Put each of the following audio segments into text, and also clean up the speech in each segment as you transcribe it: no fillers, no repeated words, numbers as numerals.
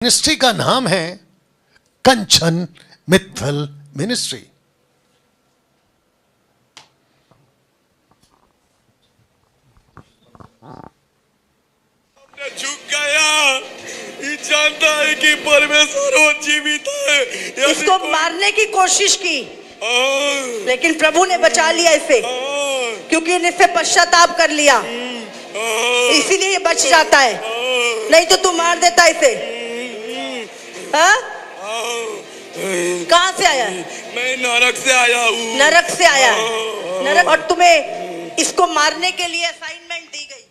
Ministry का नाम है कंचन मित्तल मिनिस्ट्री। झुक गया, ये जानता है कि परमेश्वर वो जीवित है। इसको मारने की कोशिश की लेकिन प्रभु ने बचा लिया इसे, क्योंकि इससे पश्चाताप कर लिया, इसीलिए ये बच जाता है, नहीं तो तू मार देता इसे। हाँ? कहाँ से आया? मैं नरक से आया हूँ। नरक से आया है, नरक। और तुम्हें इसको मारने के लिए असाइनमेंट दी गई।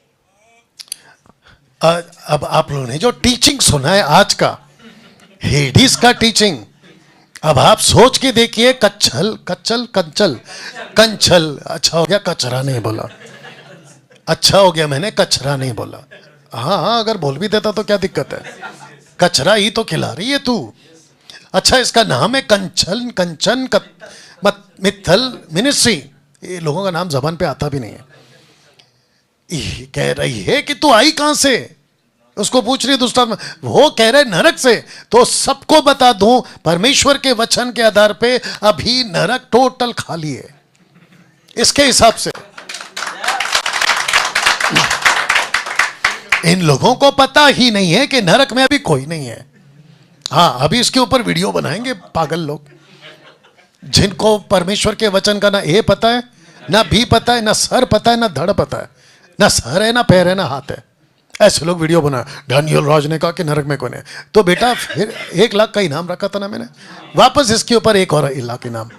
अब आप लोगों ने जो टीचिंग सुना है आज का, हेडिस का टीचिंग, अब आप सोच के देखिए। कच्छल कच्चल कंचल कंचल, अच्छा हो गया कचरा नहीं बोला, अच्छा हो गया मैंने कचरा नहीं बोला। हाँ हाँ, अगर बोल भी देता तो क्या दिक्कत है, कचरा ही तो खिला रही है तू। अच्छा, इसका नाम है कंचन कंचन मित्तल मिनिस्ट्री। ये लोगों का नाम जबान पे आता भी नहीं है। ये कह रही है कि तू आई कहां से, उसको पूछ रही दुष्टात्मा, वो कह रहे नरक से। तो सबको बता दूं, परमेश्वर के वचन के आधार पे अभी नरक टोटल खाली है इसके हिसाब से। इन लोगों को पता ही नहीं है कि नरक में अभी कोई नहीं है। हाँ, अभी इसके ऊपर वीडियो बनाएंगे पागल लोग, जिनको परमेश्वर के वचन का ना ए पता है, ना बी पता है, ना सर पता है, ना धड़ पता है, ना सर है, ना पैर है, ना हाथ है। ऐसे लोग वीडियो बना। डैनियल राज ने कहा कि नरक में कौन है, तो बेटा फिर 1 लाख का इनाम रखा था ना मैंने, वापस इसके ऊपर एक और लाख इनाम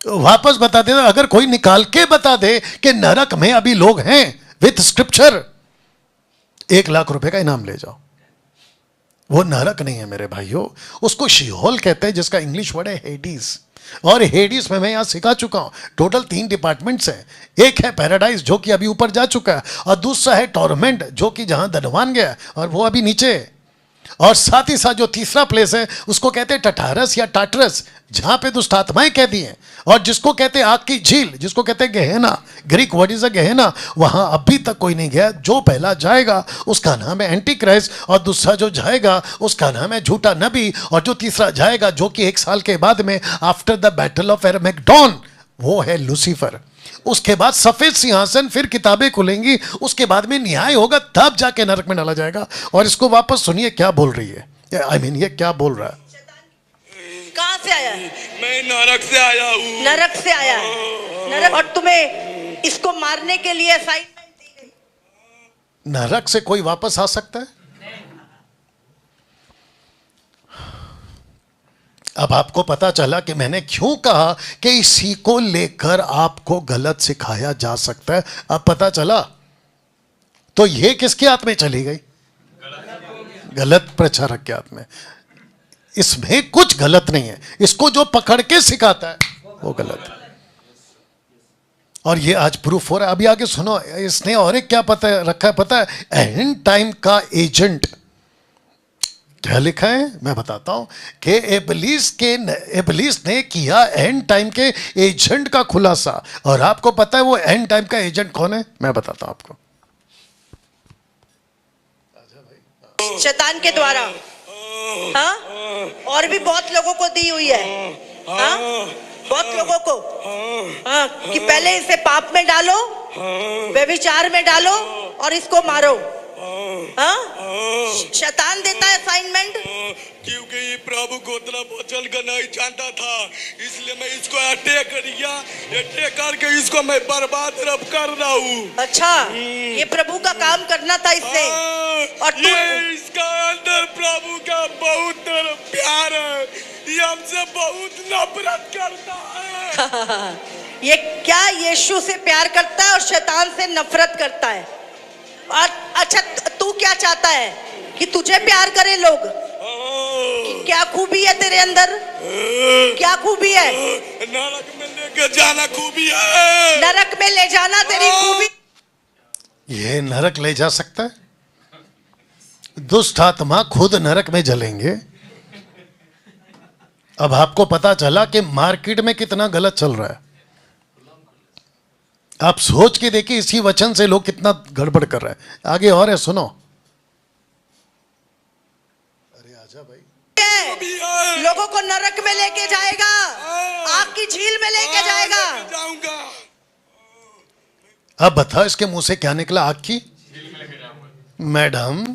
वापस बता दे। अगर कोई निकाल के बता दे कि नरक में अभी लोग हैं विथ स्क्रिप्चर, 1 लाख रुपए का इनाम ले जाओ। वो नरक नहीं है मेरे भाइयों, उसको शिहोल कहते हैं, जिसका इंग्लिश वर्ड है हेडिस। और हेडिस में मैं यहां सिखा चुका हूं। टोटल 3 डिपार्टमेंट्स हैं। एक है पैराडाइज, जो कि अभी ऊपर जा चुका है, और दूसरा है टॉर्मेंट, जो कि जहां धनवान गया और वो अभी नीचे है। और साथ ही साथ जो तीसरा प्लेस है उसको कहते हैं टटारस या टाटरस, जहां पे दुष्ट आत्माएं कहती हैं, और जिसको कहते हैं आग की झील, जिसको कहते हैं गहना। ग्रीक वर्ड इज अ गहना। वहां अभी तक कोई नहीं गया। जो पहला जाएगा उसका नाम है एंटी क्राइस्ट, और दूसरा जो जाएगा उसका नाम है झूठा नबी, और जो तीसरा जाएगा, जो कि 1 साल के बाद में आफ्टर द बैटल ऑफ एरमेगडोन, वो है लूसीफर। उसके बाद सफेद सिंहासन, फिर किताबें खुलेंगी, उसके बाद में न्याय होगा, तब जाके नरक में डाला जाएगा। और इसको वापस सुनिए क्या बोल रही है। आई मीन ये क्या बोल रहा है। कहाँ से आया? मैं नरक से आया हूँ। नरक से आया है, नरक। और तुम्हें इसको मारने के लिए असाइनमेंट दी गई। नरक से कोई वापस आ सकता है? अब आपको पता चला कि मैंने क्यों कहा कि इसी को लेकर आपको गलत सिखाया जा सकता है। अब पता चला। तो ये किसके हाथ में चली गई? गलत प्रचारक के हाथ में। इसमें कुछ गलत नहीं है, इसको जो पकड़ के सिखाता है वो गलत है। और ये आज प्रूफ हो रहा है। अभी आगे सुनो, इसने और एक क्या पता रखा है पता है? एंड टाइम का एजेंट। क्या लिखा है मैं बताता हूं कि इब्लीस ने किया एंड टाइम के एजेंट का खुलासा। और आपको पता है वो एंड टाइम का एजेंट कौन है? मैं बताता हूं आपको। शैतान के द्वारा। हाँ? और भी बहुत लोगों को दी हुई है। हाँ? बहुत लोगों को। हाँ, कि पहले इसे पाप में डालो, व्यभिचार में डालो, और इसको मारो। हाँ? शैतान देता है असाइनमेंट, क्योंकि ये प्रभु को उतना वचन का नहीं जानता था, इसलिए मैं इसको अटैक किया। अटैक करके इसको मैं बर्बाद रब कर रहा हूँ। अच्छा, ये प्रभु का काम करना था इसने। और तू, ये इसका अंदर प्रभु का बहुत प्यार है, ये हमसे बहुत नफरत करता है। ये क्या यीशु से प्यार करता है और शैतान से नफरत करता है। और अच्छा, तू क्या चाहता है? कि तुझे प्यार करे लोग? कि क्या खूबी है तेरे अंदर? क्या खूबी है? नरक में लेके जाना खूबी है। नरक में ले जाना तेरी खूबी। ये नरक ले जा सकता है? दुष्ट आत्मा खुद नरक में जलेंगे। अब आपको पता चला कि मार्केट में कितना गलत चल रहा है। आप सोच के देखिए, इसी वचन से लोग कितना गड़बड़ कर रहे हैं। आगे और है, सुनो। अरे आजा भाई। लोगों को नरक में लेके जाएगा, आग की झील में लेके जाएगा। जाऊंगा। अब बताओ इसके मुंह से क्या निकला? आग की मैडम,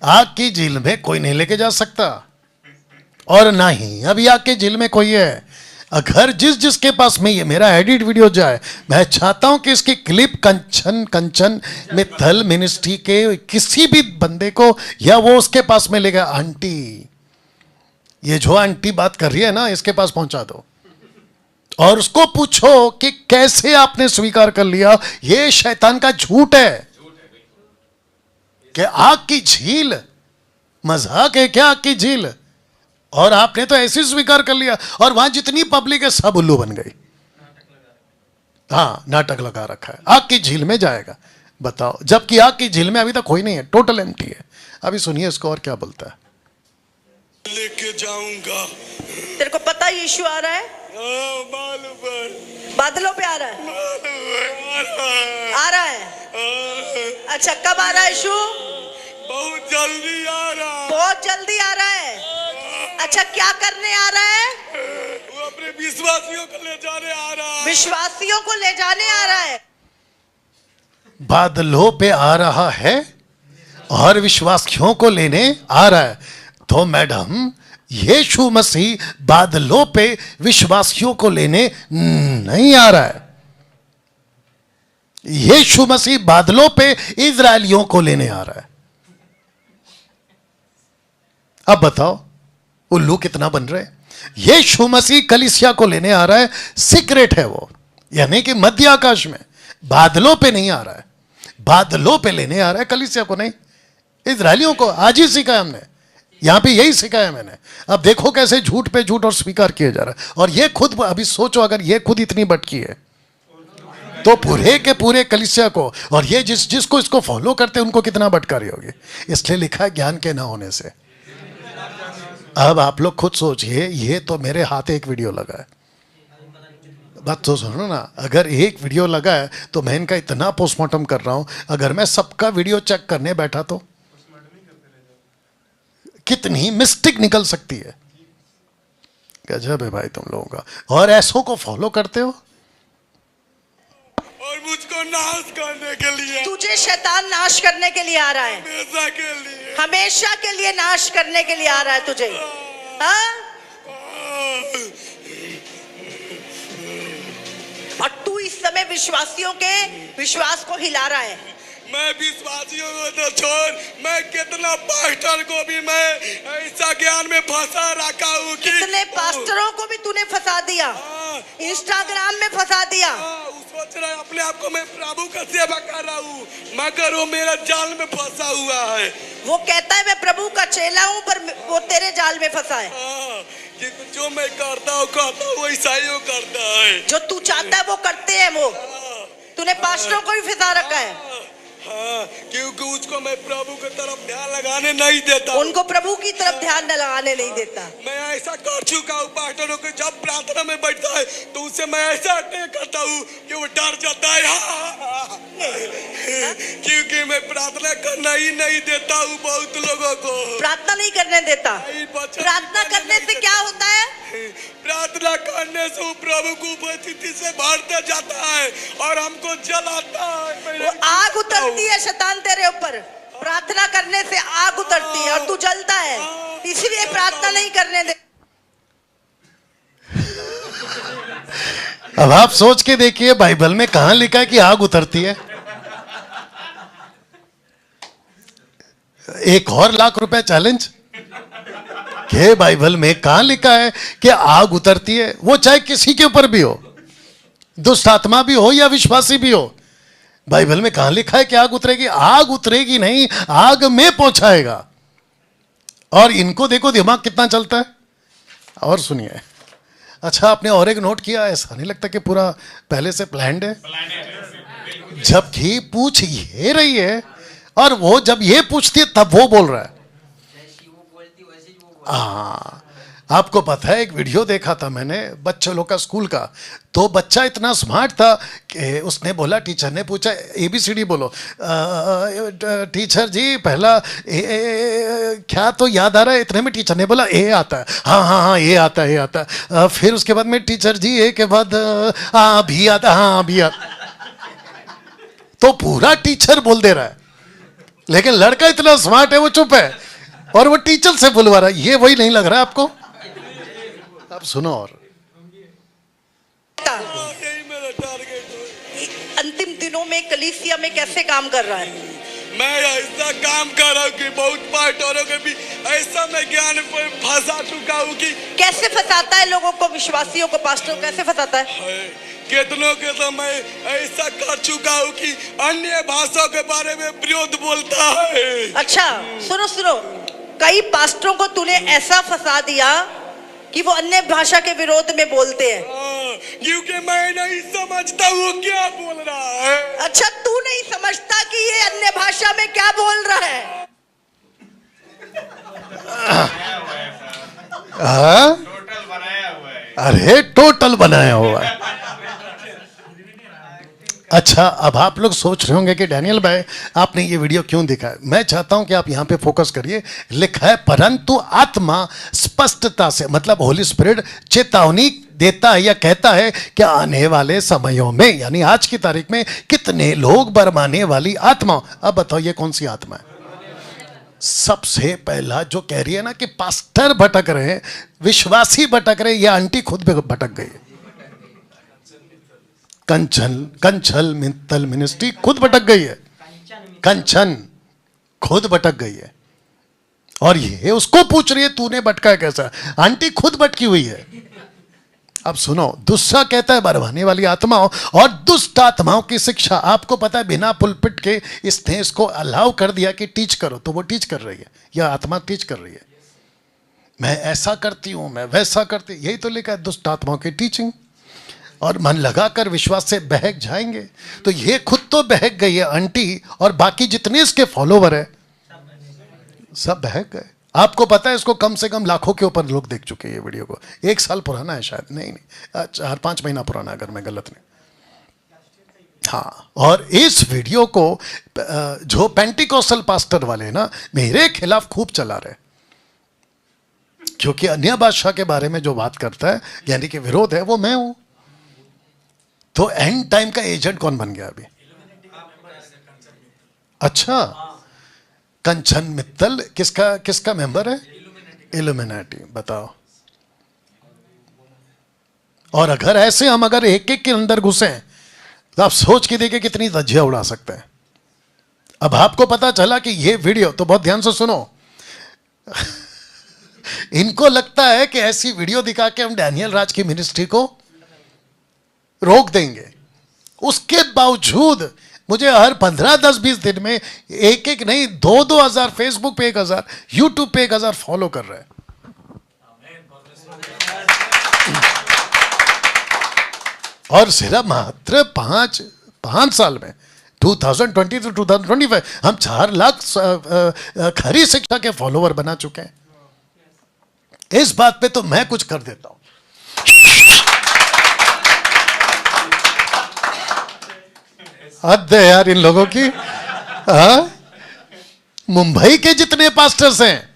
आग की झील में कोई नहीं लेके जा सकता, और ना ही अभी आग की झील में कोई है। अगर जिसके पास में ये मेरा एडिट वीडियो जाए, मैं चाहता हूं कि इसकी क्लिप कंचन मित्तल मिनिस्ट्री के किसी भी बंदे को, या वो उसके पास में लेगा। आंटी, ये जो आंटी बात कर रही है ना, इसके पास पहुंचा दो और उसको पूछो कि कैसे आपने स्वीकार कर लिया। ये शैतान का झूठ है कि आग की झील, मजाक है क्या आग की झील? और आपने तो ऐसे स्वीकार कर लिया, और वहां जितनी पब्लिक है सब उल्लू बन गई। हाँ, नाटक लगा रखा है, आग की झील में जाएगा। बताओ, जबकि आग की झील में अभी तक कोई नहीं है, टोटल एम्प्टी है। अभी सुनिए इसको और क्या बोलता है। लेके जाऊंगा। तेरे को पता यीशु आ रहा है? मालूम है। बादलों पे आ रहा है? आ रहा है। अच्छा, कब आ रहा है यीशु? बहुत जल्दी आ रहा है। बहुत जल्दी आ रहा है। अच्छा, क्या करने आ रहा है? वो अपने विश्वासियों को ले जाने आ रहा है। विश्वासियों को ले जाने आ रहा है। बादलों पे आ रहा है और विश्वासियों को लेने आ रहा है। तो मैडम, यीशु मसीह बादलों पे विश्वासियों को लेने नहीं आ रहा है। यीशु मसीह बादलों पे इजरायलियों को लेने आ रहा है। अब बताओ उल्लू कितना बन रहे? यीशु मसीह कलीसिया को लेने आ रहा है, सीक्रेट है वो, यानी कि मध्य आकाश में, बादलों पे नहीं आ रहा है। बादलों पे लेने आ रहा है कलीसिया को, नहीं इजरायलियों को। आज ही सिखाया हमने, यहां पे यही सिखाया मैंने। अब देखो कैसे झूठ पे झूठ और स्वीकार किया जा रहा है। और ये खुद, अभी सोचो अगर ये खुद इतनी भटकी है तो पूरे के पूरे कलीसिया को, और ये जिसको इसको फॉलो करते हैं उनको कितना भटका रही होगी। इसलिए लिखा है ज्ञान के ना होने से। अब आप लोग खुद सोचिए, ये तो मेरे हाथ एक वीडियो लगा है, बात तो सुनो ना। अगर एक वीडियो लगा है तो मैं इनका इतना पोस्टमार्टम कर रहा हूं, अगर मैं सबका वीडियो चेक करने बैठा तो कितनी मिस्टेक निकल सकती है। गजब है भाई तुम लोगों का। और ऐसों को फॉलो करते हो, और मुझको नाश करने के लिए, तुझे शैतान नाश करने के लिए आ रहा है। हमेशा के लिए, हमेशा के लिए नाश करने के लिए आ रहा है तुझे। हाँ? और तू इस समय विश्वासियों के विश्वास को हिला रहा है। मैं विश्वासियों को तो छोड़, मैं कितना पास्टर को भी मैं ऐसा ज्ञान में फंसा रखा हूँ कि कितने पास्टरों को भी तूने फंसा दिया, इंस्टाग्राम में फंसा दिया। सोच रहा है अपने आप को मैं प्रभु का सेवा कर रहा हूँ, मगर वो मेरा जाल में फंसा हुआ है। वो कहता है मैं प्रभु का चेला हूँ, पर वो तेरे जाल में फंसा है। कि जो मैं करता हूँ कहता हूँ वैसा ही वो करता है। जो तू चाहता है वो करते हैं वो। तूने पास्टरों को भी फंसा रखा है। हाँ, क्योंकि उसको मैं प्रभु की तरफ ध्यान लगाने नहीं देता। उनको प्रभु की तरफ ध्यान न लगाने नहीं देता। मैं ऐसा कर चुका हूँ पास्टरों को, जब प्रार्थना में बैठता है तो उससे मैं ऐसा अटैक करता हूँ कि वो डर जाता है। क्योंकि मैं प्रार्थना करना ही नहीं देता हूँ बहुत लोगों को। प्रार्थना नहीं करने देता। प्रार्थना करने से क्या होता है? प्रार्थना करने से वो प्रभु की उपस्थिति से भरते जाता है और हमको जलाता है। वो आग उतरती है शैतान तेरे ऊपर। प्रार्थना करने से आग उतरती है और तू जलता है, इसलिए प्रार्थना नहीं करने दे। अब आप सोच के देखिए बाइबल में कहां लिखा है कि आग उतरती है। एक और ₹1,00,000 चैलेंज के बाइबल में कहां लिखा है कि आग उतरती है? वो चाहे किसी के ऊपर भी हो, दुष्ट आत्मा भी हो या विश्वासी भी हो। बाइबल में कहां लिखा है कि आग उतरेगी? आग उतरेगी नहीं, आग में पहुंचाएगा। और इनको देखो दिमाग कितना चलता है। और सुनिए, अच्छा आपने और एक नोट किया, ऐसा नहीं लगता कि पूरा पहले से प्लान्ड है? जबकि पूछ ये रही है और वो जब ये पूछती है तब वो बोल रहा है। आपको पता है, एक वीडियो देखा था मैंने बच्चों लोग का स्कूल का, तो बच्चा इतना स्मार्ट था कि उसने बोला, टीचर ने पूछा ABCD बोलो, टीचर जी पहला क्या तो याद आ रहा है, इतने में टीचर ने बोला ए आता है, हाँ हाँ हाँ ए आता है, ए आता है। फिर उसके बाद में टीचर जी ए के बाद भी आता है, हाँ भी आता। तो पूरा टीचर बोल दे रहा है, लेकिन लड़का इतना स्मार्ट है वो चुप है और वो टीचर से बुलवा रहा है। ये वही नहीं लग रहा है आपको? अब सुनो और यही मेरा टारगेट है। अंतिम दिनों में कलीसिया में कैसे काम कर रहा है? मैं ऐसा काम कर रहा हूँ कि बहुत पास्टरों के भी ऐसा मैं ज्ञान पर फंसा चुका हूँ कि कैसे फंसाता है लोगों को, विश्वासियों को, पास्टरों को कैसे फंसाता है? कितनों के तो मैं ऐसा कर चुका हूँ कि अन्य भाषाओं के बारे में विरोध बोलता है। अच्छा सुनो सुनो, कई पास्टरों को तूने ऐसा फंसा दिया कि वो अन्य भाषा के विरोध में बोलते हैं। क्योंकि मैं नहीं समझता वो क्या बोल रहा है। अच्छा तू नहीं समझता कि ये अन्य भाषा में क्या बोल रहा है? टोटल बनाया हुआ है। अरे टोटल बनाया हुआ है। अच्छा, अब आप लोग सोच रहे होंगे कि डैनियल भाई आपने ये वीडियो क्यों दिखाया। मैं चाहता हूं कि आप यहां पे फोकस करिए। लिखा है परंतु आत्मा स्पष्टता से, मतलब होली स्पिरिट चेतावनी देता है या कहता है कि आने वाले समयों में, यानी आज की तारीख में कितने लोग बरमाने वाली आत्मा। अब बताओ ये कौन सी आत्मा है? सबसे पहला जो कह रही है ना कि पास्टर भटक रहे हैं, विश्वासी भटक रहे, ये आंटी खुद भी भटक गई। कंचल मित्तल मिनिस्ट्री खुद भटक गई है। कंचन खुद भटक गई है और ये उसको पूछ रही है तूने भटका है कैसा। आंटी खुद भटकी हुई है। अब सुनो, दूसरा कहता है बरवाने वाली आत्माओं और दुष्ट आत्माओं की शिक्षा। आपको पता है बिना पुलपिट के इसने इसको अलाउ कर दिया कि टीच करो, तो वो टीच कर रही है, यह आत्मा टीच कर रही है। मैं ऐसा करती हूं, मैं वैसा करती, यही तो लिखा है दुष्ट आत्माओं की टीचिंग। और मन लगाकर विश्वास से बहक जाएंगे। तो ये खुद तो बहक गई है आंटी, और बाकी जितने इसके फॉलोवर है सब बहक गए। आपको पता है इसको कम से कम लाखों के ऊपर लोग देख चुके हैं। ये वीडियो को 1 साल पुराना है शायद, नहीं 4-5 महीना पुराना अगर मैं गलत नहीं। हाँ, और इस वीडियो को जो पेंटिकोस्टल पास्टर वाले ना मेरे खिलाफ खूब चला रहे, क्योंकि अन्य भाषा के बारे में जो बात करता है यानी कि विरोध है, वो मैं हूं। तो एंड टाइम का एजेंट कौन बन गया अभी? अच्छा, कंचन मित्तल किसका मेंबर है? इल्यूमिनेटी। बताओ। और अगर ऐसे हम अगर एक एक के अंदर घुसे तो आप सोच के देखिए कितनी धज्जियां उड़ा सकते हैं। अब आपको पता चला कि ये वीडियो, तो बहुत ध्यान से सुनो इनको लगता है कि ऐसी वीडियो दिखा के हम डैनियल राज की मिनिस्ट्री को रोक देंगे। उसके बावजूद मुझे हर 15, 10, 20 दिन में एक नहीं 2-2 हजार, फेसबुक पे 1,000, यूट्यूब पे 1,000 फॉलो कर रहे हैं। और सिर्फ मात्र 5 साल में 2020 से 2025 हम 4 लाख खरी शिक्षा के फॉलोवर बना चुके हैं। इस बात पे तो मैं कुछ कर देता हूं। हद है यार इन लोगों की। मुंबई के जितने पास्टर्स हैं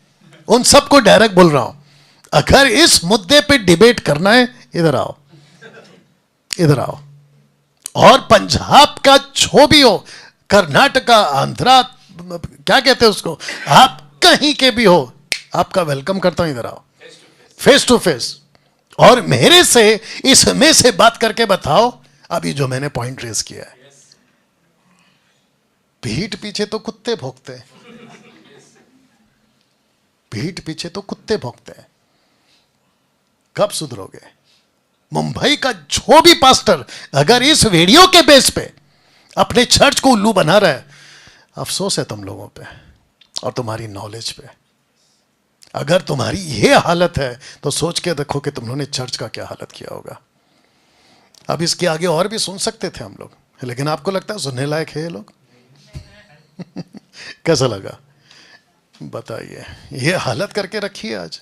उन सबको डायरेक्ट बोल रहा हूं, अगर इस मुद्दे पे डिबेट करना है इधर आओ, इधर आओ। और पंजाब का जो भी हो, कर्नाटका, आंध्रा, क्या कहते हैं उसको, आप कहीं के भी हो, आपका वेलकम करता हूं। इधर आओ, फेस टू फेस, और मेरे से इसमें से बात करके बताओ अभी जो मैंने पॉइंट रेज किया है। पीठ पीछे तो कुत्ते भौंकते हैं, पीठ पीछे तो कुत्ते भौंकते हैं। कब सुधरोगे? मुंबई का जो भी पास्टर अगर इस वीडियो के बेस पे अपने चर्च को उल्लू बना रहा है, अफसोस है तुम लोगों पे और तुम्हारी नॉलेज पे। अगर तुम्हारी ये हालत है तो सोच के देखो कि तुम लोगों ने चर्च का क्या हालत किया होगा। अब इसके आगे और भी सुन सकते थे हम लोग, लेकिन आपको लगता है सुनने लायक है ये लोग? कैसा लगा बताइए? ये हालत करके रखी है आज।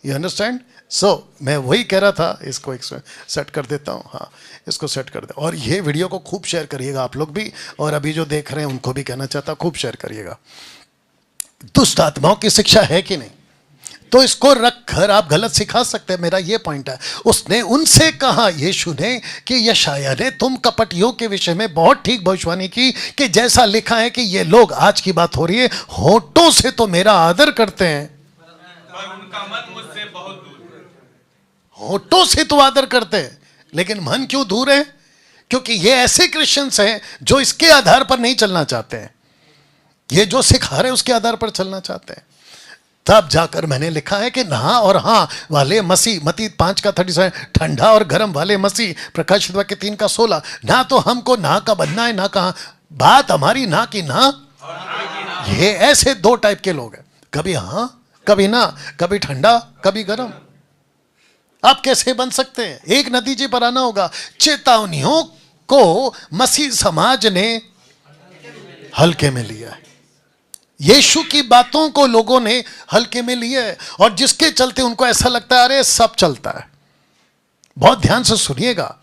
You understand? सो मैं वही कह रहा था, इसको एक सेट कर देता हूँ, हाँ इसको सेट कर दे। और ये वीडियो को खूब शेयर करिएगा आप लोग भी, और अभी जो देख रहे हैं उनको भी कहना चाहता, खूब शेयर करिएगा। दुष्ट आत्माओं की शिक्षा है कि नहीं, तो इसको रखकर आप गलत सिखा सकते हैं, मेरा ये पॉइंट है। उसने उनसे कहा, यीशु ने, कि यशायाह ने तुम कपटियों के विषय में बहुत ठीक भविष्यवाणी की कि जैसा लिखा है कि ये लोग, आज की बात हो रही है, होठों से तो मेरा आदर करते हैं पर उनका मन मुझसे बहुत दूर है। होठों से तो आदर करते हैं, लेकिन मन क्यों दूर है? क्योंकि ये ऐसे क्रिश्चियंस हैं जो इसके आधार पर नहीं चलना चाहते हैं, ये जो सिखा रहे उसके आधार पर चलना चाहते हैं। तब जाकर मैंने लिखा है कि नहा और हाँ वाले मसीह, मत्ती 5:37, ठंडा और गर्म वाले मसीह, प्रकाशित वाक्य 3:16। ना तो हमको ना का बनना है, ना कहा बात हमारी ना की ना। ये ऐसे दो टाइप के लोग हैं, कभी हाँ कभी ना, कभी ठंडा कभी गर्म। आप कैसे बन सकते हैं? एक नतीजे पर आना होगा। चेतावनियों को मसीह समाज ने हल्के में लिया है, यीशु की बातों को लोगों ने हल्के में लिया है, और जिसके चलते उनको ऐसा लगता है अरे सब चलता है। बहुत ध्यान से सुनिएगा,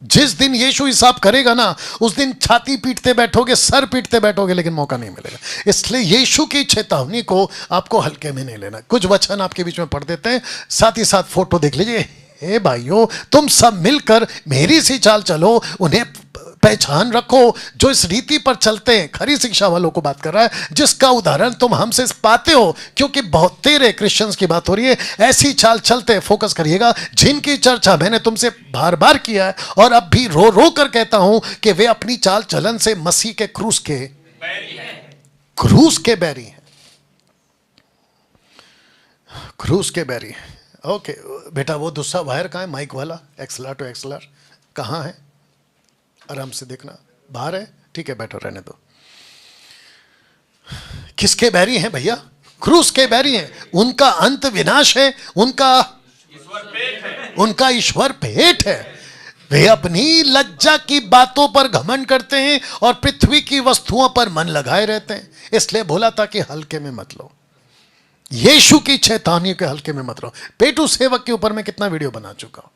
जिस दिन यीशु हिसाब करेगा ना, उस दिन छाती पीटते बैठोगे, सर पीटते बैठोगे, लेकिन मौका नहीं मिलेगा। इसलिए यीशु की चेतावनी को आपको हल्के में नहीं लेना। कुछ वचन आपके बीच में पढ़ देते हैं, साथ ही साथ फोटो देख लीजिए। हे भाइयों, तुम सब मिलकर मेरी सी चाल चलो, उन्हें पहचान रखो जो इस रीति पर चलते हैं। खरी शिक्षा वालों को बात कर रहा है, जिसका उदाहरण तुम हमसे पाते हो, क्योंकि बहुत तेरे क्रिश्चियंस की बात हो रही है, ऐसी चाल चलते हैं। फोकस करिएगा, जिनकी चर्चा मैंने तुमसे बार बार किया है और अब भी रो रो कर कहता हूं कि वे अपनी चाल चलन से मसीह के क्रूस के बैरी हैं, क्रूस के बैरी हैं। ओके बेटा, वो दूसरा वायर कहाँ है, माइक वाला, एक्सलर टू एक्सलर कहाँ है? आराम से देखना, बाहर है, ठीक है, बैठो, रहने दो। किसके बैरी हैं भैया? क्रूस के बैरी हैं। उनका अंत विनाश है, उनका ईश्वर पेट है। वे अपनी लज्जा की बातों पर घमंड करते हैं और पृथ्वी की वस्तुओं पर मन लगाए रहते हैं। इसलिए बोला था कि हल्के में मत लो, यीशु की चेतावनी के हल्के में मत लो। पेटू सेवक के ऊपर मैं कितना वीडियो बना चुका हूं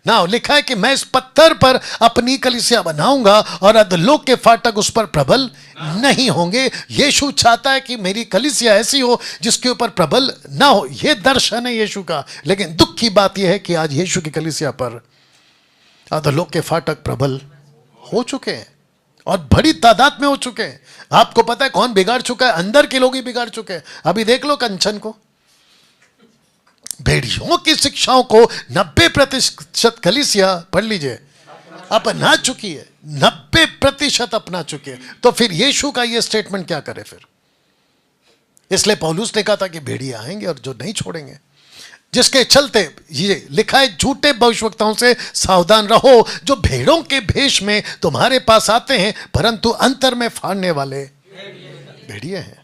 ना। लिखा है कि मैं इस पत्थर पर अपनी कलीसिया बनाऊंगा और अधोलोक के फाटक उस पर प्रबल नहीं होंगे। यीशु चाहता है कि मेरी कलीसिया ऐसी हो जिसके ऊपर प्रबल ना हो। यह दर्शन है यीशु का। लेकिन दुख की बात यह है कि आज यीशु की कलीसिया पर अधोलोक के फाटक प्रबल हो चुके हैं और बड़ी तादाद में हो चुके हैं। आपको पता है कौन बिगाड़ चुका है? अंदर के लोग ही बिगाड़ चुके हैं। अभी देख लो कंचन को, भेड़ियों की शिक्षाओं को 90% कलीसिया, पढ़ लीजिए, अपना चुकी है। 90% अपना चुकी है। तो फिर यीशु का ये स्टेटमेंट क्या करे फिर? इसलिए पौलुस ने कहा था कि भेड़िया आएंगे और जो नहीं छोड़ेंगे, जिसके चलते ये लिखा है, झूठे भविष्यवक्ताओं से सावधान रहो, जो भेड़ों के भेष में तुम्हारे पास आते हैं परंतु अंतर में फाड़ने वाले भेड़िए हैं।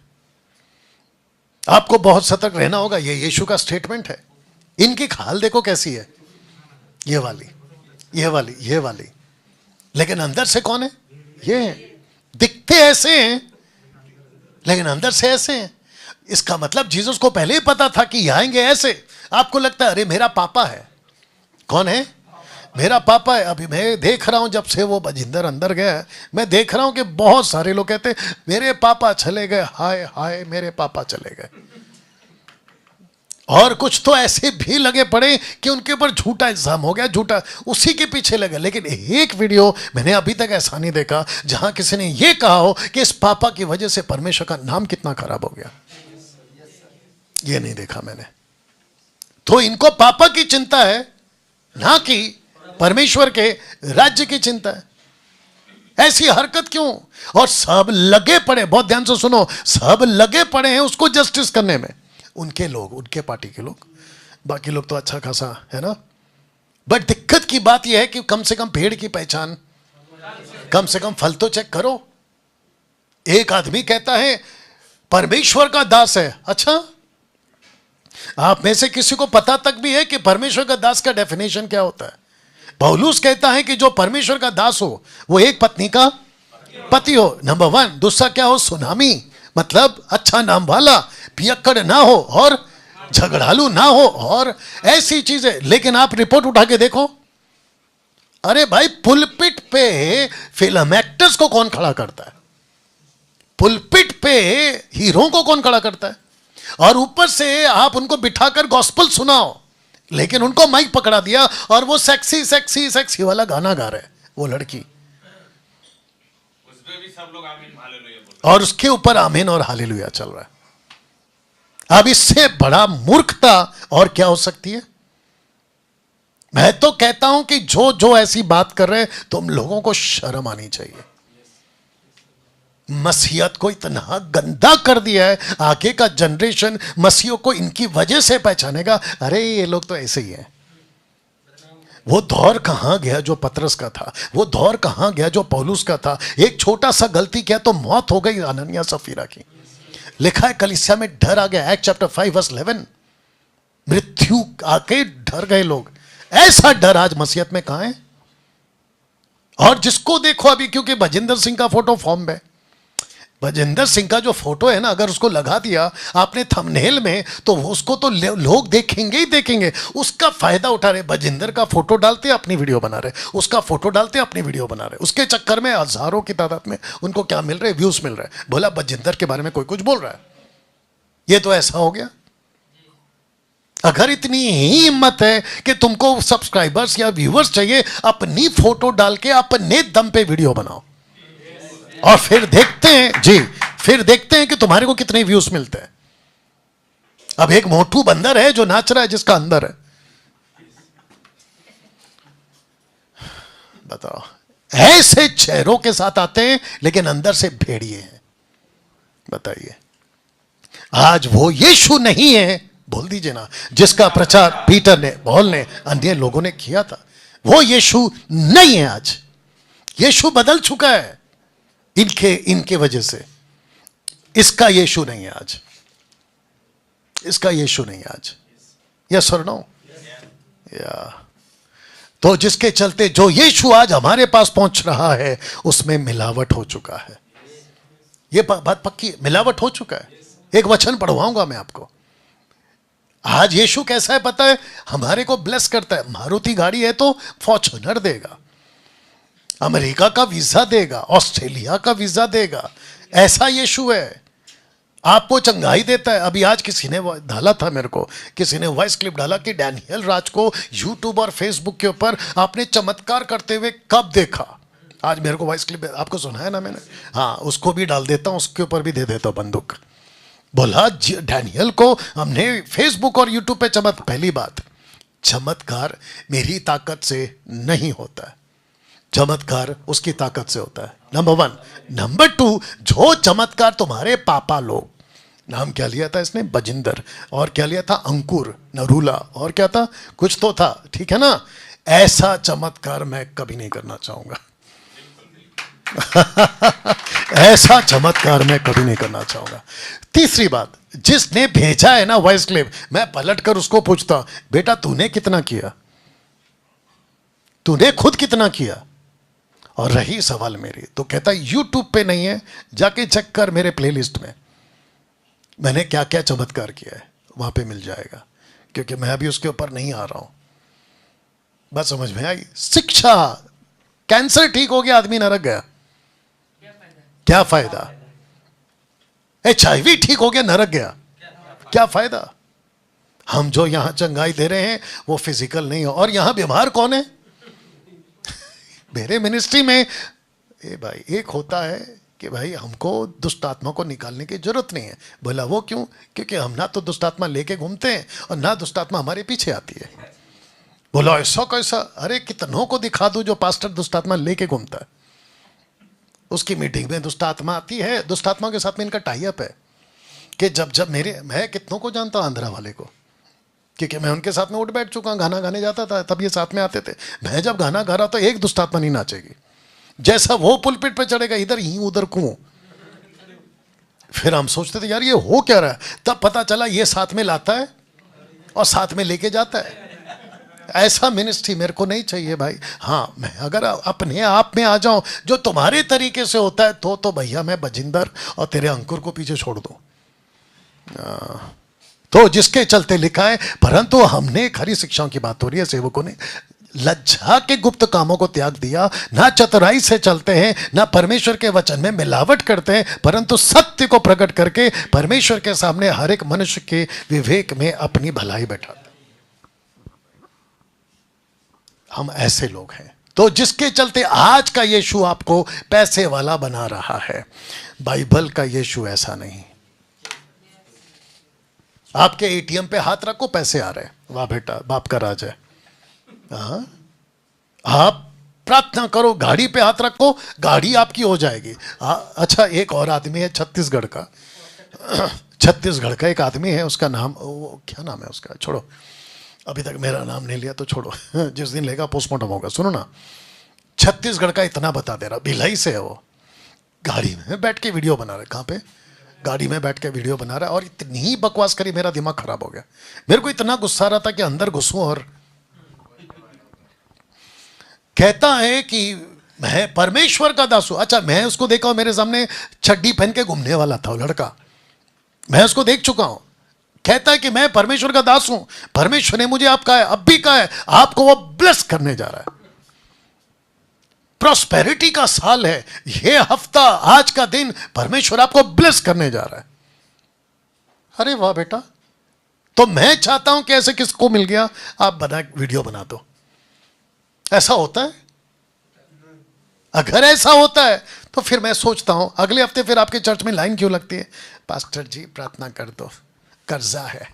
आपको बहुत सतर्क रहना होगा। ये यीशु का स्टेटमेंट है। इनकी खाल देखो कैसी है, ये वाली, ये वाली, ये वाली, लेकिन अंदर से कौन है? ये है। दिखते ऐसे हैं लेकिन अंदर से ऐसे हैं। इसका मतलब जीसस को पहले ही पता था कि आएंगे ऐसे। आपको लगता है अरे मेरा पापा है। कौन है? मेरा पापा है। अभी मैं देख रहा हूं, जब से वो बजिंदर अंदर गया है, मैं देख रहा हूं कि बहुत सारे लोग कहते हैं मेरे पापा चले गए, हाय हाय मेरे पापा चले गए। और कुछ तो ऐसे भी लगे पड़े कि उनके ऊपर झूठा इल्जाम हो गया, झूठा, उसी के पीछे लगे। लेकिन एक वीडियो मैंने अभी तक ऐसा नहीं देखा जहां किसी ने यह कहा हो कि इस पापा की वजह से परमेश्वर का नाम कितना खराब हो गया। यह नहीं देखा मैंने। तो इनको पापा की चिंता है, ना कि परमेश्वर के राज्य की चिंता है। ऐसी हरकत क्यों? और सब लगे पड़े, बहुत ध्यान से सुनो, सब लगे पड़े हैं उसको जस्टिस करने में। उनके लोग, उनके पार्टी के लोग, बाकी लोग तो अच्छा खासा है ना। बट दिक्कत की बात यह है कि कम से कम भेड़ की पहचान, कम से कम फल तो चेक करो। एक आदमी कहता है परमेश्वर का दास है। अच्छा, आप में से किसी को पता तक भी है कि परमेश्वर का दास का डेफिनेशन क्या होता है? पौलुस कहता है कि जो परमेश्वर का दास हो वो एक पत्नी का पति हो, नंबर 1। दूसरा क्या हो? सुनामी, मतलब अच्छा नाम वाला, पियक्कड़ ना हो और झगड़ालू ना हो और ऐसी चीजें। लेकिन आप रिपोर्ट उठा के देखो, अरे भाई पुलपिट पे फिल्म एक्टर्स को कौन खड़ा करता है? पुलपिट पे हीरो को कौन खड़ा करता है? और ऊपर से आप उनको बिठाकर गॉस्पेल सुनाओ, लेकिन उनको माइक पकड़ा दिया और वो सेक्सी सेक्सी सेक्सी वाला गाना गा रहे, वो लड़की, उसमें भी सब लोग आमीन हालेलुया बोल और उसके ऊपर आमीन और हालेलुया चल रहा है। अब इससे बड़ा मूर्खता और क्या हो सकती है? मैं तो कहता हूं कि जो जो ऐसी बात कर रहे हैं, तुम लोगों को शर्म आनी चाहिए। मसीहत को इतना गंदा कर दिया है, आगे का जनरेशन मसीहों को इनकी वजह से पहचानेगा। अरे ये लोग तो ऐसे ही हैं। वो दौर कहां गया जो पतरस का था? वो दौर कहां गया जो पौलुस का था? एक छोटा सा गलती किया तो मौत हो गई अनन्या सफीरा की। लिखा है कलीसिया में डर आ गया, एक्ट चैप्टर 5 वर्स 11, मृत्यु आके डर गए लोग। ऐसा डर आज मसीहत में कहां है? और जिसको देखो अभी, क्योंकि भजिंदर सिंह का फोटो फॉर्म में, भजिंदर सिंह का जो फोटो है ना, अगर उसको लगा दिया आपने थंबनेल में, तो उसको तो लोग देखेंगे ही देखेंगे। उसका फायदा उठा रहे, भजिंदर का फोटो डालते अपनी वीडियो बना रहे, उसका फोटो डालते अपनी वीडियो बना रहे। उसके चक्कर में हजारों की तादाद में उनको क्या मिल रहे? व्यूज मिल रहे। बोला भजिंदर के बारे में कोई कुछ बोल रहा है, ये तो ऐसा हो गया। अगर इतनी ही हिम्मत है कि तुमको सब्सक्राइबर्स या व्यूअर्स चाहिए, अपनी फोटो डाल के अपने दम पे वीडियो बनाओ और फिर देखते हैं जी, फिर देखते हैं कि तुम्हारे को कितने व्यूज मिलते हैं। अब एक मोटू बंदर है जो नाच रहा है जिसका अंदर है, बताओ। ऐसे चेहरों के साथ आते हैं लेकिन अंदर से भेड़िए हैं। बताइए, आज वो यीशु नहीं है, बोल दीजिए ना, जिसका प्रचार पीटर ने, पॉल ने, अन्य लोगों ने किया था, वो यीशु नहीं है। आज यीशु बदल चुका है इनके वजह से। इसका यीशु नहीं है आज, इसका यीशु नहीं है आज। यस और नो? या तो जिसके चलते जो यीशु आज हमारे पास पहुंच रहा है, उसमें मिलावट हो चुका है। ये बात पक्की है, मिलावट हो चुका है। एक वचन पढ़वाऊंगा मैं आपको। आज यीशु कैसा है पता है? हमारे को ब्लेस करता है। मारुति गाड़ी है तो फॉर्च्यूनर देगा, अमेरिका का वीजा देगा, ऑस्ट्रेलिया का वीजा देगा। ऐसा यीशु है। आपको चंगाई देता है। अभी आज किसी ने डाला था, मेरे को किसी ने वॉइस क्लिप डाला कि डैनियल राज को यूट्यूब और फेसबुक के ऊपर आपने चमत्कार करते हुए कब देखा। आज मेरे को वॉइस क्लिप आपको सुनाया ना मैंने, हाँ उसको भी डाल देता हूं, उसके ऊपर भी दे देता हूं बंदूक। बोला डैनियल को हमने फेसबुक और यूट्यूब पे पहली बात, चमत्कार मेरी ताकत से नहीं होता है, चमत्कार उसकी ताकत से होता है, नंबर 1। नंबर 2, जो चमत्कार तुम्हारे पापा लोग, नाम क्या लिया था इसने? बजिंदर, और क्या लिया था? अंकुर, नरूला, और क्या था? कुछ तो था, ठीक है ना? ऐसा चमत्कार मैं कभी नहीं करना चाहूंगा। ऐसा चमत्कार मैं कभी नहीं करना चाहूंगा। तीसरी बात, जिसने भेजा है ना वॉइस क्लिप, मैं पलट कर उसको पूछता, बेटा तूने कितना किया? तूने खुद कितना किया? और रही सवाल मेरी, तो कहता यूट्यूब पे नहीं है, जाके चेक कर मेरे प्लेलिस्ट में मैंने क्या क्या चमत्कार किया है, वहां पे मिल जाएगा। क्योंकि मैं अभी उसके ऊपर नहीं आ रहा हूं। बात समझ में आई? शिक्षा, कैंसर ठीक हो गया, आदमी नरक गया, क्या फायदा? HIV ठीक हो गया, नरक गया, क्या फायदा? हम जो यहां चंगाई दे रहे हैं वो फिजिकल नहीं हो। और यहां बीमार कौन है? मेरे मिनिस्ट्री में भाई एक होता है कि भाई हमको दुष्ट आत्मा को निकालने की जरूरत नहीं है। बोला वो क्यों? क्योंकि हम ना तो दुष्ट आत्मा लेके घूमते हैं और ना दुष्ट आत्मा हमारे पीछे आती है। बोला ऐसा कैसा? अरे कितनों को दिखा दूं जो पास्टर दुष्ट आत्मा लेके घूमता है। उसकी मीटिंग में दुष्ट आत्मा आती है, दुष्ट आत्मा के साथ में इनका टाई अप है कि जब मैं कितनों को जानता हूं, आंध्रा वाले को, क्योंकि मैं उनके साथ में उठ बैठ चुका हूं, गाना गाने जाता था, तब ये साथ में आते थे। मैं जब गाना गा रहा तो एक दुष्ट आत्मा नहीं नाचेगी, जैसा वो पुलपिट पे चढ़ेगा इधर ही उधर कुओं। फिर हम सोचते थे यार ये हो क्या रहा है, तब पता चला ये साथ में लाता है और साथ में लेके जाता है। ऐसा मिनिस्ट्री मेरे को नहीं चाहिए भाई। हाँ, मैं अगर अपने आप में आ जाऊं जो तुम्हारे तरीके से होता है तो भैया मैं बजिंदर और तेरे अंकुर को पीछे छोड़ दूं। तो जिसके चलते लिखा है, परंतु हमने, खरी शिक्षाओं की बात हो रही है, सेवकों ने लज्जा के गुप्त कामों को त्याग दिया, ना चतुराई से चलते हैं, ना परमेश्वर के वचन में मिलावट करते हैं, परंतु सत्य को प्रकट करके परमेश्वर के सामने हर एक मनुष्य के विवेक में अपनी भलाई बैठाते हैं। हम ऐसे लोग हैं। तो जिसके चलते आज का यीशु आपको पैसे वाला बना रहा है, बाइबल का यीशु ऐसा नहीं। आपके एटीएम पे हाथ रखो, पैसे आ रहे हैं, वाह बेटा, बाप का राज है। आप प्रार्थना करो, गाड़ी पे हाथ रखो, गाड़ी आपकी हो जाएगी। अच्छा, एक और आदमी है छत्तीसगढ़ का, छत्तीसगढ़ का एक आदमी है, उसका नाम, वो क्या नाम है उसका, छोड़ो, अभी तक मेरा नाम नहीं लिया तो छोड़ो, जिस दिन लेगा पोस्टमार्टम होगा। सुनो ना, छत्तीसगढ़ का इतना बता दे रहा, भिलाई से है वो, गाड़ी में बैठ के वीडियो बना रहा है। कहाँ पे? गाड़ी में बैठ के वीडियो बना रहा है, और इतनी बकवास करी, मेरा दिमाग खराब हो गया। मेरे को इतना गुस्सा आ रहा था कि अंदर घुसूं, और कहता है कि मैं परमेश्वर का दास हूं। अच्छा, मैं उसको देखा हूं, मेरे सामने चड्डी पहन के घूमने वाला था वो लड़का, मैं उसको देख चुका हूं। कहता है कि मैं परमेश्वर का दास हूं, परमेश्वर ने मुझे आपका है, अब भी कहा है, आपको वो ब्लेस करने जा रहा है। प्रॉस्पेरिटी का साल है ये हफ्ता, आज का दिन, परमेश्वर आपको ब्लेस करने जा रहा है। अरे वाह बेटा। तो मैं चाहता हूं कि ऐसे किसको मिल गया, आप बना वीडियो बना दो। ऐसा होता है? अगर ऐसा होता है तो फिर मैं सोचता हूं अगले हफ्ते फिर आपके चर्च में लाइन क्यों लगती है? पास्टर जी प्रार्थना कर दो, कर्जा है।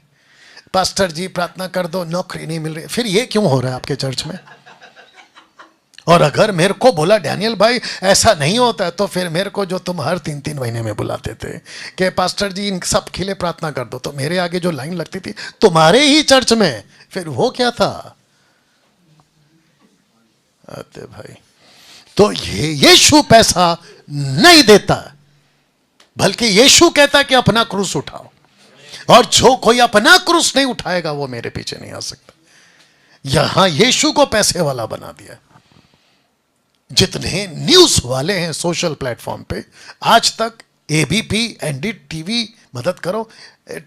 पास्टर जी प्रार्थना कर दो, नौकरी नहीं मिल रही। फिर ये क्यों हो रहा है आपके चर्च में? और अगर मेरे को बोला डैनियल भाई ऐसा नहीं होता है, तो फिर मेरे को जो तुम हर 3-3 महीने में बुलाते थे कि पास्टर जी इन सब के लिए प्रार्थना कर दो, तो मेरे आगे जो लाइन लगती थी तुम्हारे ही चर्च में, फिर वो क्या था? अरे भाई, तो ये यीशु पैसा नहीं देता, बल्कि यीशु कहता है कि अपना क्रूस उठाओ, और जो कोई अपना क्रूस नहीं उठाएगा वो मेरे पीछे नहीं आ सकता। यहां यीशु को पैसे वाला बना दिया। जितने न्यूज वाले हैं सोशल प्लेटफॉर्म पे आज तक, एबीपी, एनडीटीवी, मदद करो,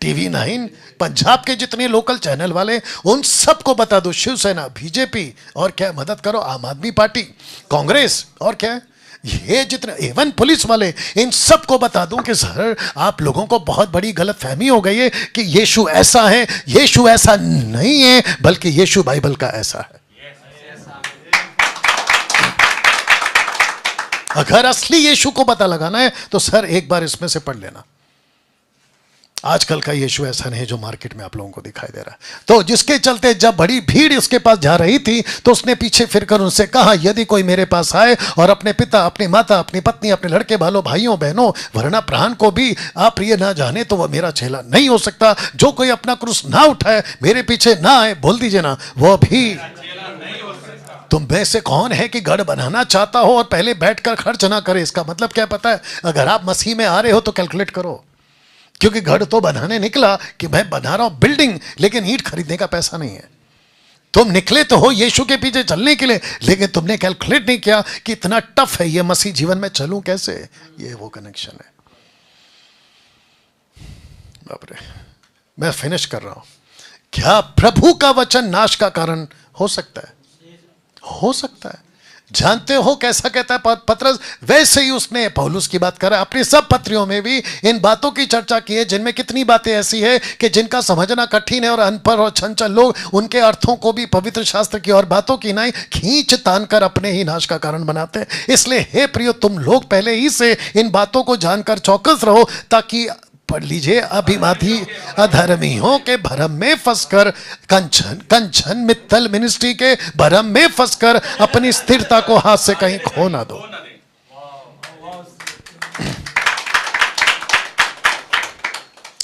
टीवी 9, पंजाब के जितने लोकल चैनल वाले, उन सबको बता दो, शिवसेना, बीजेपी, और क्या मदद करो, आम आदमी पार्टी, कांग्रेस, और क्या ये जितने, इवन पुलिस वाले, इन सबको बता दूं कि सर आप लोगों को बहुत बड़ी गलत फहमी हो गई है कि यीशु ऐसा है। यीशु ऐसा नहीं है, बल्कि यीशु बाइबल का ऐसा है। अगर असली यीशु को पता लगाना है तो सर एक बार इसमें से पढ़ लेना। आजकल का यीशु ऐसा नहीं जो मार्केट में आप लोगों को दिखाई दे रहा है। तो जिसके चलते जब बड़ी भीड़ उसके पास जा रही थी तो उसने पीछे फिरकर उनसे कहा, यदि कोई मेरे पास आए और अपने पिता, अपनी माता, अपनी पत्नी, अपने लड़के बालों, भाइयों बहनों, वरना प्राण को भी अप्रिय ना जाने, तो वह मेरा चेला नहीं हो सकता। जो कोई अपना क्रूस ना उठाए, मेरे पीछे ना आए, बोल दीजिए ना, वो भी। तुम में से कौन है कि गढ़ बनाना चाहता हो और पहले बैठकर खर्च ना करे? इसका मतलब क्या पता है? अगर आप मसीह में आ रहे हो तो कैलकुलेट करो, क्योंकि गढ़ तो बनाने निकला कि मैं बना रहा हूं बिल्डिंग, लेकिन ईंट खरीदने का पैसा नहीं है। तुम निकले तो हो यीशु के पीछे चलने के लिए, लेकिन तुमने कैलकुलेट नहीं किया कि इतना टफ है ये मसीह जीवन में, चलूं कैसे? ये वो कनेक्शन है। बाप रे, मैं फिनिश कर रहा हूं। क्या प्रभु का वचन नाश का कारण हो सकता है? हो सकता है। जानते हो कैसा कहता है पतरस? वैसे ही उसने पौलुस की बात करा, अपने सब पत्रियों में भी इन बातों की चर्चा की है, जिनमें कितनी बातें ऐसी है कि जिनका समझना कठिन है, और अनपढ़ और चंचल लोग उनके अर्थों को भी पवित्र शास्त्र की और बातों की नहीं खींच तान कर अपने ही नाश का कारण बनाते हैं। इसलिए हे प्रियो, तुम लोग पहले ही से इन बातों को जानकर चौकस रहो, ताकि, पढ़ लीजिए, अभिमानी अधर्मियों के भरम में फंसकर, कंचन मित्तल मिनिस्ट्री के भरम में फंसकर अपनी स्थिरता को हाथ से कहीं खो ना दो।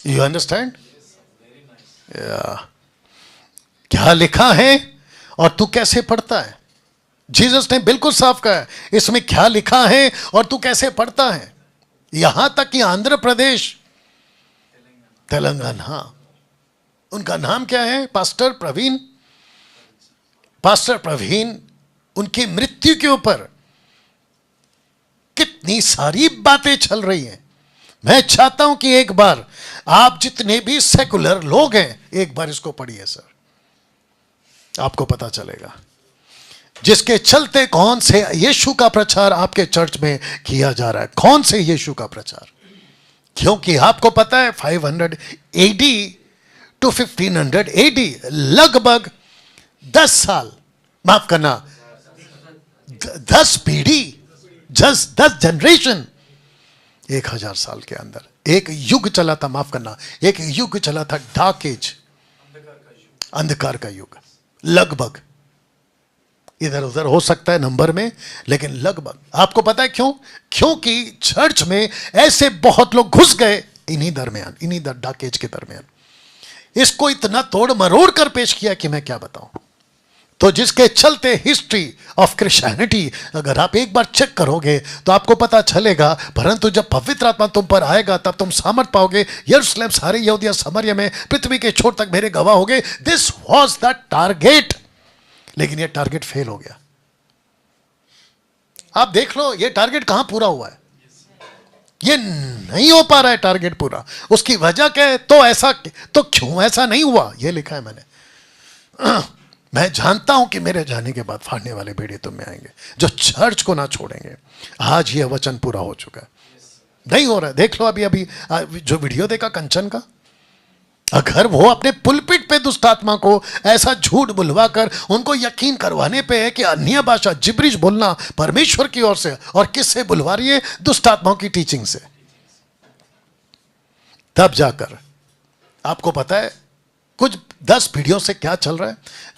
You understand? क्या लिखा है और तू कैसे पढ़ता है? जीसस ने बिल्कुल साफ कहा है, इसमें क्या लिखा है और तू कैसे पढ़ता है। यहां तक कि आंध्र प्रदेश, तेलंगाना, उनका नाम क्या है? पास्टर प्रवीण। पास्टर प्रवीण, उनकी मृत्यु के ऊपर कितनी सारी बातें चल रही हैं। मैं चाहता हूं कि एक बार आप जितने भी सेकुलर लोग हैं एक बार इसको पढ़िए सर, आपको पता चलेगा जिसके चलते कौन से यीशु का प्रचार आपके चर्च में किया जा रहा है, कौन से यीशु का प्रचार। क्योंकि आपको पता है 500 AD टू 1500 AD लगभग 10 साल, माफ करना 10 पीढ़ी, 10 जनरेशन, 1000 साल के अंदर एक युग चला था, माफ करना एक युग चला था, डार्क एज, अंधकार का युग। लगभग इधर उधर हो सकता है नंबर में, लेकिन लगभग। आपको पता है क्यों? क्योंकि चर्च में ऐसे बहुत लोग घुस गए इन्हीं दरमियान, इन्हीं डार्क एज के दरमियान। इसको इतना तोड़ मरोड़ कर पेश किया कि मैं क्या बताऊं। तो जिसके चलते हिस्ट्री ऑफ क्रिश्चियनिटी अगर आप एक बार चेक करोगे तो आपको पता चलेगा, परंतु जब पवित्र आत्मा तुम पर आएगा तब तुम सामर्थ पाओगे। यरूशलेम, सारे यहूदिया, सामरिया में, पृथ्वी के छोर तक मेरे गवाह होगे। दिस वाज द टारगेट, लेकिन ये टारगेट फेल हो गया। आप देख लो ये टारगेट कहां पूरा हुआ है, ये नहीं हो पा रहा है टारगेट पूरा। उसकी वजह क्या है? तो ऐसा, तो क्यों ऐसा नहीं हुआ, ये लिखा है मैंने। मैं जानता हूं कि मेरे जाने के बाद फाड़ने वाले भेड़िए तुम में आएंगे जो चर्च को ना छोड़ेंगे। आज यह वचन पूरा हो चुका है, नहीं हो रहा है। देख लो अभी अभी जो वीडियो देखा कंचन का, अगर वो अपने पुलपिट पे दुष्ट आत्मा को ऐसा झूठ बुलवाकर उनको यकीन करवाने पे है कि अन्य भाषा जिब्रिश बोलना परमेश्वर की ओर से, और किससे बुलवा रही है? दुष्ट आत्माओं की टीचिंग से। तब जाकर आपको पता है कुछ 10 पीढ़ियों से क्या चल रहा है।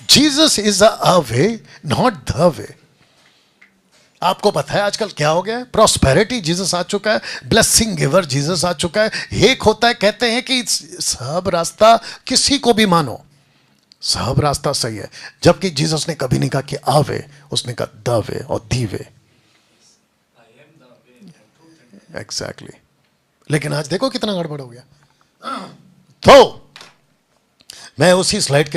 Jesus is a way, not the way. आपको पता है आजकल क्या हो गया है? प्रॉस्पेरिटी जीसस आ चुका है, ब्लेसिंग गिवर जीसस आ चुका है। एक होता है, कहते हैं कि सब रास्ता किसी को भी मानो, सब रास्ता सही है, जबकि जीसस ने कभी नहीं कहा कि आ वे, उसने कहा द वे और दी वे। एग्जैक्टली। लेकिन आज देखो कितना गड़बड़ हो गया। तो मैं उसी स्लाइड के